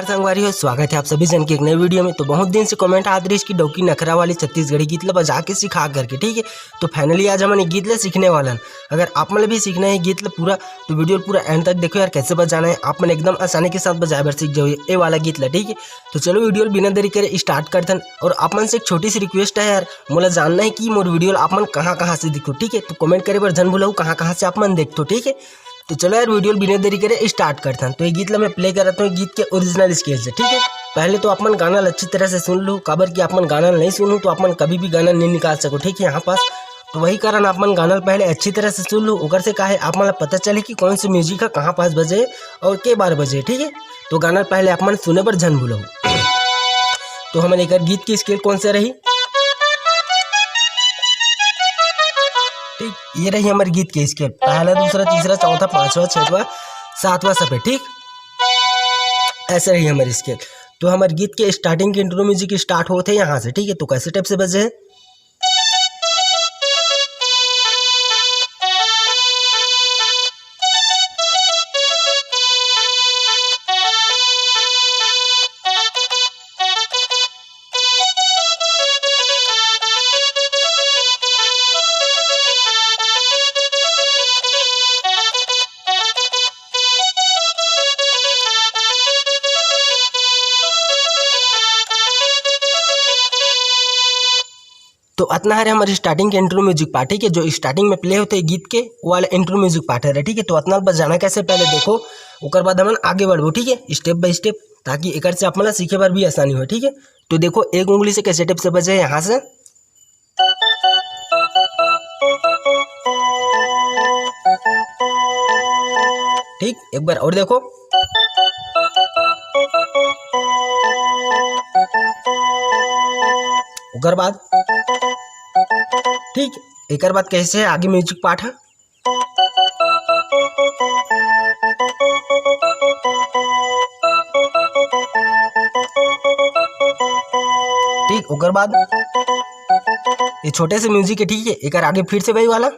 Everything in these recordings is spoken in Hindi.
संगवारी हो, स्वागत है आप सभी जन की एक नई वीडियो में। तो बहुत दिन से कमेंट आ रही है इसकी डोकी नखरा वाली छत्तीसगढ़ी गीत ला बजा के सिखा करके, ठीक है। तो फाइनली आज हमने गीत ला सीखने वाला। अगर आप मन भी सीखना है गीत ला पूरा, तो वीडियो पूरा एंड तक देखो यार, कैसे बजाना है आप मन एकदम आसानी के साथ बजाए बर सीख जाओ ये वाला गीत ला, ठीक है। तो चलो वीडियो बिना देरी करे स्टार्ट करते हैं। और आप मन से एक छोटी सी रिक्वेस्ट है यार, मोला जानना है कि मोर वीडियो आप मन कहाँ से देखो, ठीक है। तो कमेंट करे पर जन भूलो कहाँ से आप मन देखते हो, ठीक है। तो चलो यार वीडियो बिना देरी करे स्टार्ट करते हैं। तो ये गीत ला मैं प्ले कर रहा हूँ गीत के ओरिजिनल स्केल से, ठीक है। पहले तो अपन गाना अच्छी तरह से सुन लो, काबर कि अपन गाना नहीं सुनूँ तो अपन कभी भी गाना नहीं निकाल सको, ठीक है यहाँ पास। तो वही कारण अपन गाना पहले अच्छी तरह से सुन लो, उधर से का है आप मन पता चले कि कौन सी म्यूजिक है कहाँ पास बजे और के बार बजे, ठीक है। तो गाना पहले आप मन सुने पर जन भूलो। तो हमें लेकर गीत की स्केल कौन से रही, ठीक, ये रही हमारे गीत के स्केल, पहला दूसरा तीसरा चौथा पांचवा छठवा सातवां सफेद, ठीक, ऐसे रही हमारी स्केल। तो हमारे गीत के स्टार्टिंग के इंट्रो म्यूजिक स्टार्ट होते हैं यहाँ से, ठीक है। तो कैसे टाइप से बजे है, तो इतना है हमारे स्टार्टिंग के इंट्रो म्यूजिक पार्ट, ठीक है। जो स्टार्टिंग में प्ले होते हैं गीत के वो वाला इंट्रो म्यूजिक पार्ट है, ठीक है। तो इतना बजाना कैसे पहले देखो, उसके बाद हम आगे बढ़ो, ठीक है, स्टेप बाय स्टेप, ताकि एक से आप सीखे बार भी आसानी हो, ठीक है। तो देखो एक उंगली से कैसे टेप से बजे यहाँ से, ठीक, एक बार और देखो, उकर बाद, ठीक, एक बात कैसे है आगे म्यूजिक पार्ट है, ठीक, उकर बाद ये छोटे से म्यूजिक है, ठीक है। एक आगे फिर से वही वाला,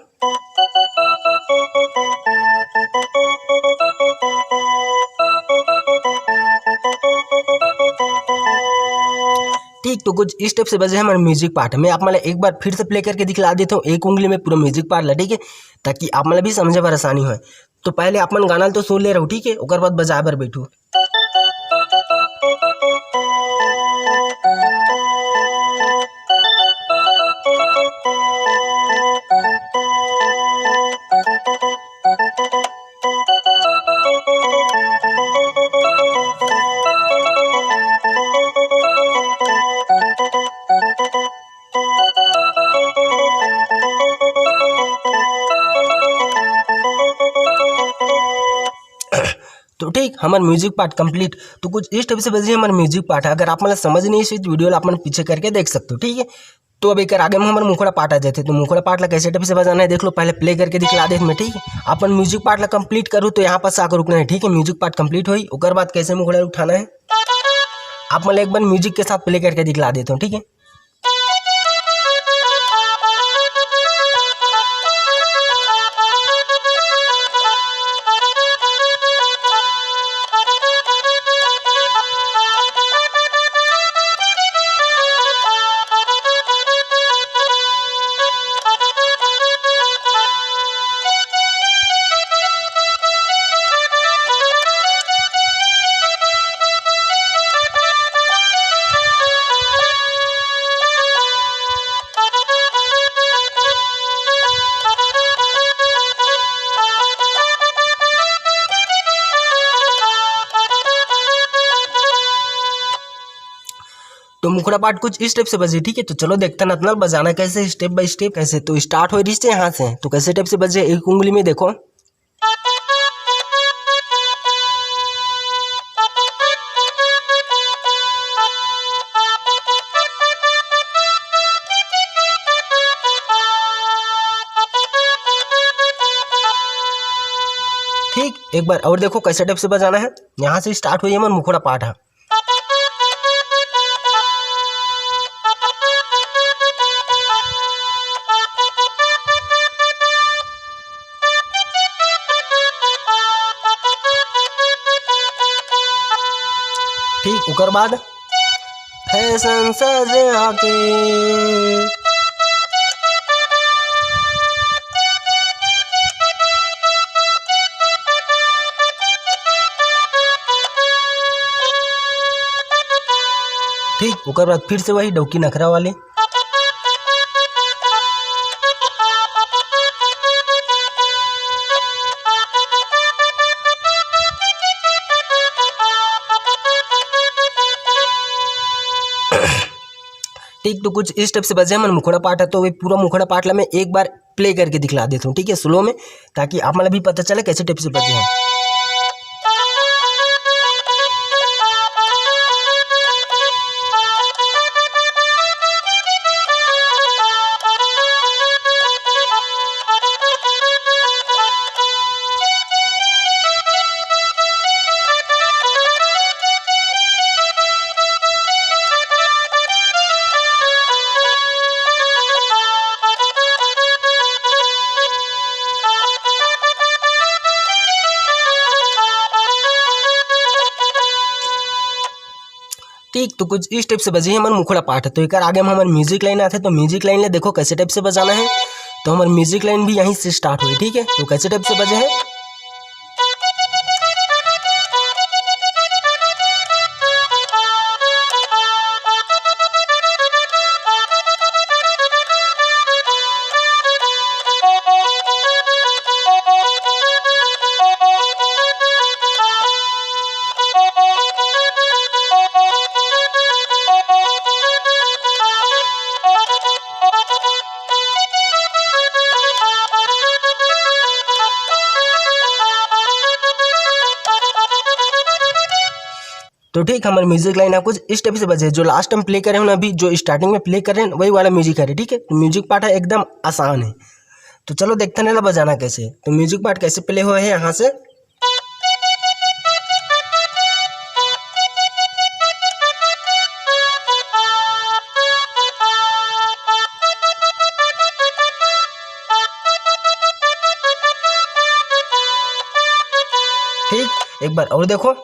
ठीक। तो कुछ इस स्टेप से बजे हमारे म्यूजिक पार्ट में आप मतलब एक बार फिर से प्ले करके दिखला देता हूँ एक उंगली में पूरा म्यूजिक पार्ट ला, ठीक है, ताकि आप मतलब भी समझे पर आसानी हो। तो पहले आप मन गाना तो सुन ले रहो, ठीक है, उसके बाद बजा बर बैठू। तो ठीक, हमारा म्यूजिक पार्ट कंप्लीट। तो कुछ इस टाइप से बजे हमारा म्यूजिक पार्ट है। अगर आप मतलब समझ नहीं है तो वीडियो आप पीछे करके देख सकते हो, ठीक है। तो अब एक आगे में हमारा मुखड़ा पार्ट आ जाते। तो मुखड़ा पार्ट ला कैसे टाइप से बजाना है देख लो, पहले प्ले करके दिखला दे मैं, ठीक है। अपन म्यूजिक पार्ट ला कंप्लीट करूँ तो यहाँ पास आकर रुकना है, ठीक है। म्यूजिक पार्ट कंप्लीट हुई, उसके बाद कैसे मुखड़ा उठाना है आप मतलब एक बार म्यूजिक के साथ प्ले करके दिखला देता हूँ, ठीक है। तो मुखड़ा पार्ट कुछ इस स्टेप से बजे, ठीक है। तो चलो देखते हैं नतनल बजाना कैसे, स्टेप बाय स्टेप कैसे। तो स्टार्ट हो रही है यहाँ से, तो कैसे स्टेप से बजे एक उंगली में देखो, ठीक, एक बार और देखो कैसे स्टेप से बजाना है। यहाँ से स्टार्ट हुई है मुखड़ा पार्ट है, ओकर बाद फैशन सजा के ठीक। ओकर बाद फिर से वही डौकी नखरा वाली। ठीक। तो कुछ इस स्टेप से बजे मन मुखड़ा पाठ है, तो वही पूरा मुखड़ा पाठ ला मैं एक बार प्ले करके दिखला देता हूँ, ठीक है, स्लो में, ताकि आप मतलब भी पता चले कैसे टिप से बजे हैं। ठीक। तो कुछ इस टाइप से बजे हमारे मुखड़ा पाठ है। तो एक आगे में हमारे म्यूजिक लाइन आते हैं, तो म्यूजिक लाइन ले देखो कैसे टाइप से बजाना है। तो हमारी म्यूजिक लाइन भी यहीं से स्टार्ट हुई, ठीक है। तो कैसे टाइप से बजे हैं, तो ठीक। हमारे म्यूजिक लाइन है कुछ इस टाइप से बजे। जो लास्ट टाइम प्ले करे हैं ना, अभी जो स्टार्टिंग में प्ले कर रहे हैं वही वाला म्यूजिक है, ठीक है। तो म्यूजिक पार्ट है एकदम आसान है। तो चलो देखते हैं ना बजाना कैसे। तो म्यूजिक पार्ट कैसे प्ले हुआ है यहाँ से, ठीक। एक बार और देखो,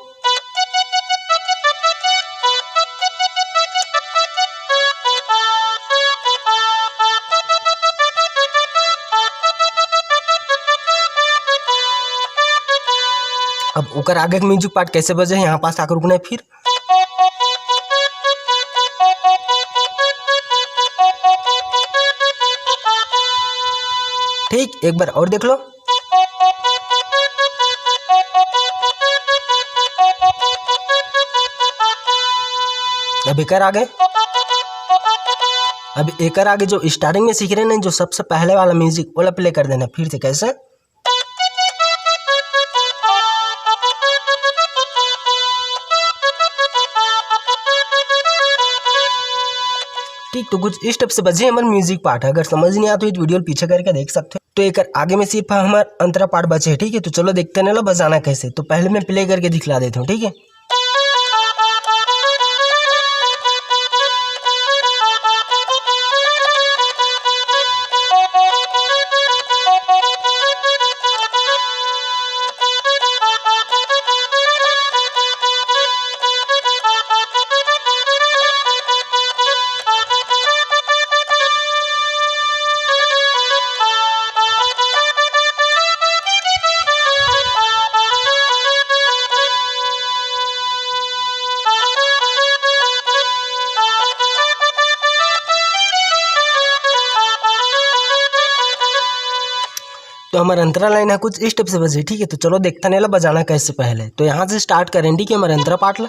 अब ओकर आगे के म्यूजिक पार्ट कैसे बजे यहाँ पास आकर रुकना है फिर, ठीक। एक बार और देख लो, अब एकर आगे, अब एकर आगे जो स्टार्टिंग में सीख रहे हैं जो सबसे पहले वाला म्यूजिक वाला प्ले कर देना फिर से कैसे, ठीक। तो कुछ इस स्टेप से बजे हमारे म्यूजिक पार्ट है। अगर समझ नहीं आता तो वीडियो पीछे करके देख सकते हो। तो एक आगे में सिर्फ हमारा अंतरा पार्ट बचे है, ठीक है। तो चलो देखते हैं ना बजाना कैसे। तो पहले मैं प्ले करके दिखला देता हूँ, ठीक है। तो हमारा अंतरा लाइन है कुछ इस स्टेप से बजे, ठीक है। तो चलो देखते हैं बजाना कैसे पहले। तो यहाँ से स्टार्ट करें, ठीक है, हमारा अंतरा पार्ट ला।